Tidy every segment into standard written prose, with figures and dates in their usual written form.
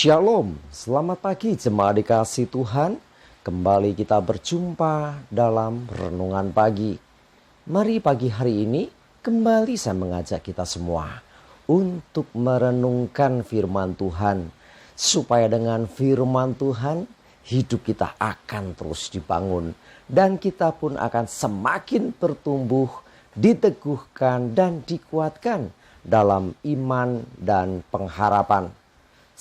Shalom, selamat pagi jemaat dikasih Tuhan. Kembali kita berjumpa dalam renungan pagi. Mari pagi hari ini kembali saya mengajak kita semua untuk merenungkan firman Tuhan. Supaya dengan firman Tuhan hidup kita akan terus dibangun. Dan kita pun akan semakin bertumbuh, diteguhkan dan dikuatkan dalam iman dan pengharapan.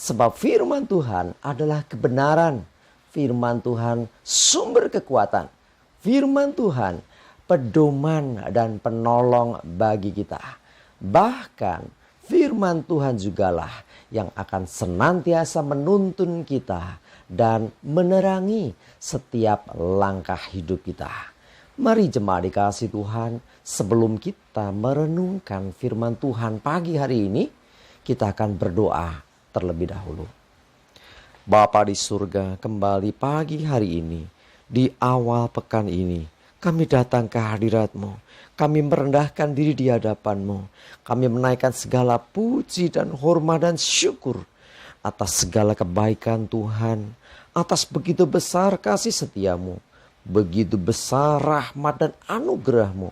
Sebab firman Tuhan adalah kebenaran. Firman Tuhan sumber kekuatan. Firman Tuhan pedoman dan penolong bagi kita. Bahkan firman Tuhan jugalah yang akan senantiasa menuntun kita dan menerangi setiap langkah hidup kita. Mari jemaat dikasih Tuhan, sebelum kita merenungkan firman Tuhan pagi hari ini, kita akan berdoa terlebih dahulu. Bapa di surga, kembali pagi hari ini, di awal pekan ini, kami datang ke hadirat-Mu. Kami merendahkan diri di hadapan-Mu. Kami menaikkan segala puji dan hormat dan syukur atas segala kebaikan Tuhan, atas begitu besar kasih setia-Mu, begitu besar rahmat dan anugerah-Mu,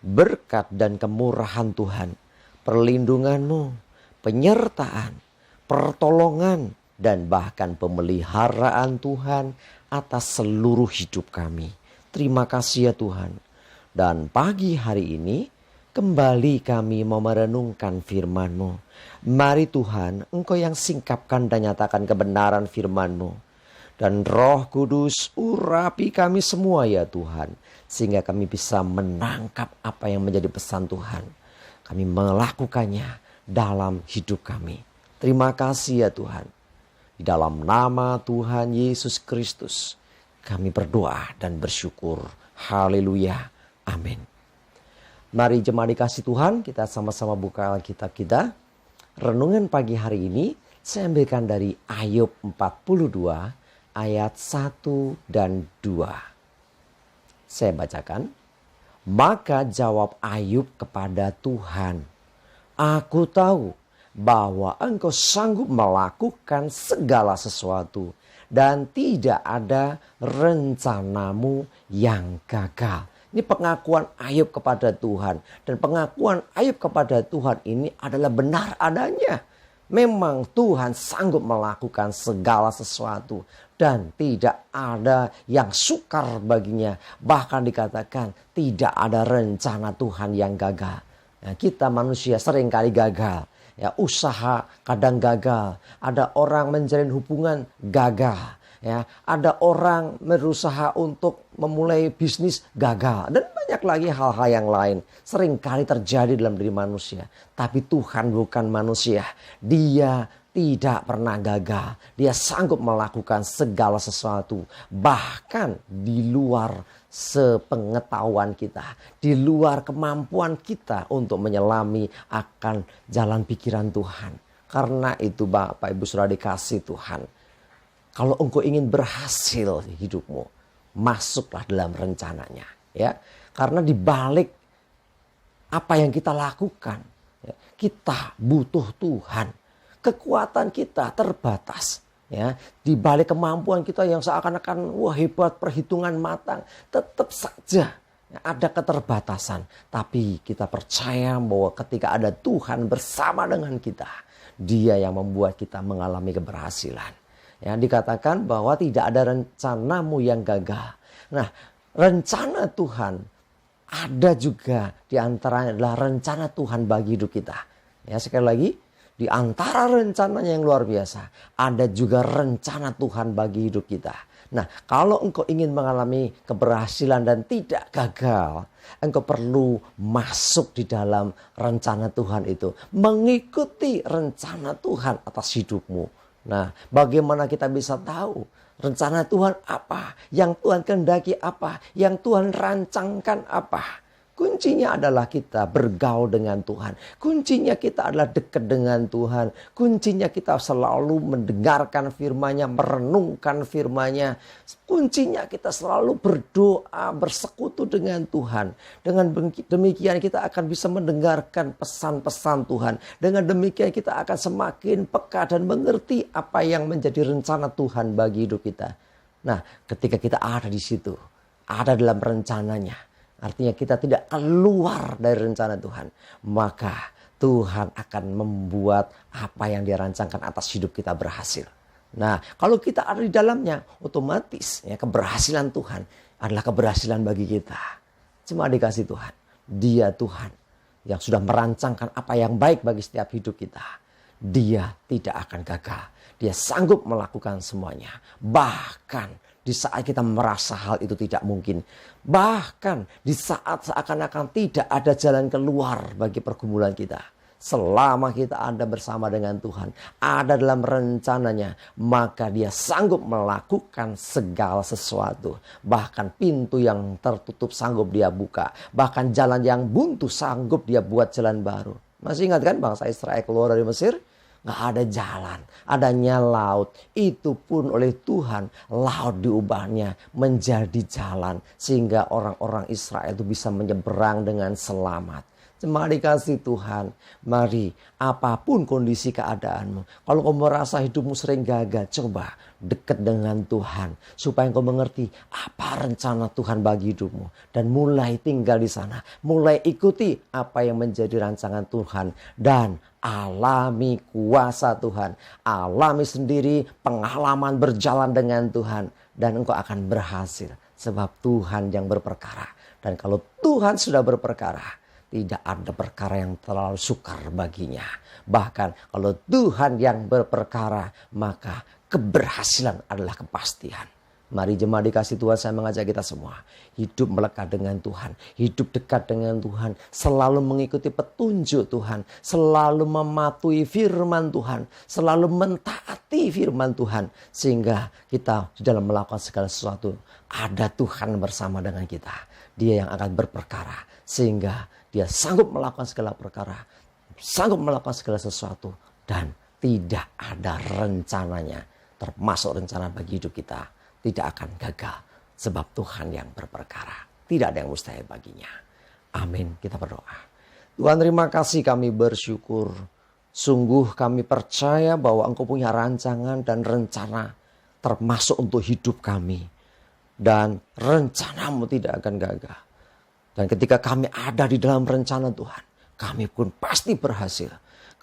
berkat dan kemurahan Tuhan, perlindungan-Mu, penyertaan, pertolongan dan bahkan pemeliharaan Tuhan atas seluruh hidup kami. Terima kasih ya Tuhan. Dan pagi hari ini kembali kami mau merenungkan firman-Mu. Mari Tuhan, Engkau yang singkapkan dan nyatakan kebenaran firman-Mu. Dan Roh Kudus urapi kami semua ya Tuhan. Sehingga kami bisa menangkap apa yang menjadi pesan Tuhan. Kami melakukannya dalam hidup kami. Terima kasih ya Tuhan. Di dalam nama Tuhan Yesus Kristus kami berdoa dan bersyukur. Haleluya. Amin. Mari jemaat dikasih Tuhan, kita sama-sama buka Alkitab kita. Renungan pagi hari ini saya ambilkan dari Ayub 42 ayat 1 dan 2. Saya bacakan. Maka jawab Ayub kepada Tuhan, "Aku tahu bahwa Engkau sanggup melakukan segala sesuatu dan tidak ada rencanamu yang gagal." Ini pengakuan Ayub kepada Tuhan. Dan pengakuan Ayub kepada Tuhan ini adalah benar adanya. Memang Tuhan sanggup melakukan segala sesuatu dan tidak ada yang sukar baginya. Bahkan dikatakan tidak ada rencana Tuhan yang gagal. Nah, kita manusia seringkali gagal. Ya, usaha kadang gagal, ada orang menjalin hubungan gagal, ya, ada orang berusaha untuk memulai bisnis gagal, dan banyak lagi hal-hal yang lain seringkali terjadi dalam diri manusia. Tapi Tuhan bukan manusia, Dia tidak pernah gagal. Dia sanggup melakukan segala sesuatu, bahkan di luar sepengetahuan kita, di luar kemampuan kita untuk menyelami akan jalan pikiran Tuhan. Karena itu Bapak Ibu Saudara dikasih Tuhan, kalau engkau ingin berhasil di hidupmu, masuklah dalam rencananya, ya. Karena di balik apa yang kita lakukan, ya, kita butuh Tuhan. Kekuatan kita terbatas. Ya, di balik kemampuan kita yang seakan-akan wah hebat, perhitungan matang, tetap saja ada keterbatasan. Tapi kita percaya bahwa ketika ada Tuhan bersama dengan kita, Dia yang membuat kita mengalami keberhasilan. Ya, dikatakan bahwa tidak ada rencanamu yang gagal. Nah, rencana Tuhan ada juga, di antaranya adalah rencana Tuhan bagi hidup kita. Ya, sekali lagi, di antara rencananya yang luar biasa, ada juga rencana Tuhan bagi hidup kita. Nah, kalau engkau ingin mengalami keberhasilan dan tidak gagal, engkau perlu masuk di dalam rencana Tuhan itu. Mengikuti rencana Tuhan atas hidupmu. Nah, bagaimana kita bisa tahu rencana Tuhan apa? Yang Tuhan kehendaki apa? Yang Tuhan rancangkan apa? Kuncinya adalah kita bergaul dengan Tuhan. Kuncinya kita adalah dekat dengan Tuhan. Kuncinya kita selalu mendengarkan firman-Nya, merenungkan firman-Nya. Kuncinya kita selalu berdoa, bersekutu dengan Tuhan. Dengan demikian kita akan bisa mendengarkan pesan-pesan Tuhan. Dengan demikian kita akan semakin peka dan mengerti apa yang menjadi rencana Tuhan bagi hidup kita. Nah, ketika kita ada di situ, ada dalam rencananya, artinya kita tidak keluar dari rencana Tuhan, maka Tuhan akan membuat apa yang Dia rancangkan atas hidup kita berhasil. Nah, kalau kita ada di dalamnya, otomatis ya, keberhasilan Tuhan adalah keberhasilan bagi kita. Cuma dikasih Tuhan. Dia Tuhan yang sudah merancangkan apa yang baik bagi setiap hidup kita. Dia tidak akan gagal. Dia sanggup melakukan semuanya. Bahkan di saat kita merasa hal itu tidak mungkin. Bahkan di saat seakan-akan tidak ada jalan keluar bagi pergumulan kita. Selama kita ada bersama dengan Tuhan, ada dalam rencananya, maka Dia sanggup melakukan segala sesuatu. Bahkan pintu yang tertutup sanggup Dia buka. Bahkan jalan yang buntu sanggup Dia buat jalan baru. Masih ingat kan bangsa Israel keluar dari Mesir? Nggak ada jalan, adanya laut. Itu pun oleh Tuhan, laut diubahnya menjadi jalan. Sehingga orang-orang Israel itu bisa menyeberang dengan selamat. Cuma dikasih Tuhan, mari apapun kondisi keadaanmu. Kalau kau merasa hidupmu sering gagal, coba dekat dengan Tuhan. Supaya kau mengerti apa rencana Tuhan bagi hidupmu. Dan mulai tinggal di sana. Mulai ikuti apa yang menjadi rancangan Tuhan. Dan alami kuasa Tuhan. Alami sendiri pengalaman berjalan dengan Tuhan. Dan engkau akan berhasil. Sebab Tuhan yang berperkara. Dan kalau Tuhan sudah berperkara, tidak ada perkara yang terlalu sukar baginya. Bahkan kalau Tuhan yang berperkara, maka keberhasilan adalah kepastian. Mari jemaat dikasih Tuhan, saya mengajak kita semua. Hidup melekat dengan Tuhan. Hidup dekat dengan Tuhan. Selalu mengikuti petunjuk Tuhan. Selalu mematuhi firman Tuhan. Selalu mentaati firman Tuhan. Sehingga kita di dalam melakukan segala sesuatu, ada Tuhan bersama dengan kita. Dia yang akan berperkara. Sehingga Dia sanggup melakukan segala perkara. Sanggup melakukan segala sesuatu. Dan tidak ada rencananya. Termasuk rencana bagi hidup kita. Tidak akan gagal. Sebab Tuhan yang berperkara. Tidak ada yang mustahil baginya. Amin. Kita berdoa. Tuhan, terima kasih, kami bersyukur. Sungguh kami percaya bahwa Engkau punya rancangan dan rencana. Termasuk untuk hidup kami. Dan rencanamu tidak akan gagal. Dan ketika kami ada di dalam rencana Tuhan, kami pun pasti berhasil.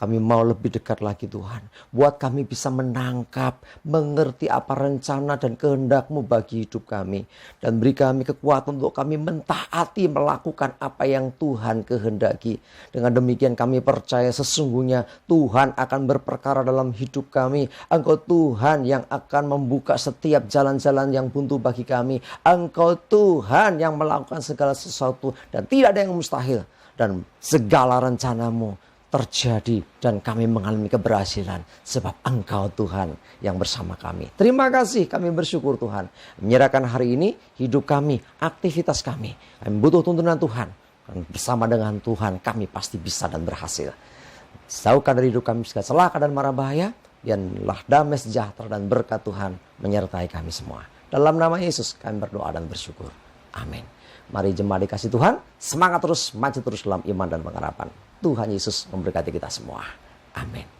Kami mau lebih dekat lagi Tuhan. Buat kami bisa menangkap, mengerti apa rencana dan kehendak-Mu bagi hidup kami. Dan beri kami kekuatan untuk kami mentaati, melakukan apa yang Tuhan kehendaki. Dengan demikian kami percaya sesungguhnya Tuhan akan berperkara dalam hidup kami. Engkau Tuhan yang akan membuka setiap jalan-jalan yang buntu bagi kami. Engkau Tuhan yang melakukan segala sesuatu dan tidak ada yang mustahil. Dan segala rencana-Mu terjadi dan kami mengalami keberhasilan sebab Engkau Tuhan yang bersama kami. Terima kasih, kami bersyukur Tuhan. Menyerahkan hari ini hidup kami, aktivitas kami. Kami butuh tuntunan Tuhan. Dan bersama dengan Tuhan kami pasti bisa dan berhasil. Jauhkan dari hidup kami segala celaka dan mara bahaya. Biarlah damai sejahtera dan berkat Tuhan menyertai kami semua. Dalam nama Yesus kami berdoa dan bersyukur. Amin. Mari jemaat dikasih Tuhan, semangat terus, maju terus dalam iman dan pengharapan. Tuhan Yesus memberkati kita semua. Amin.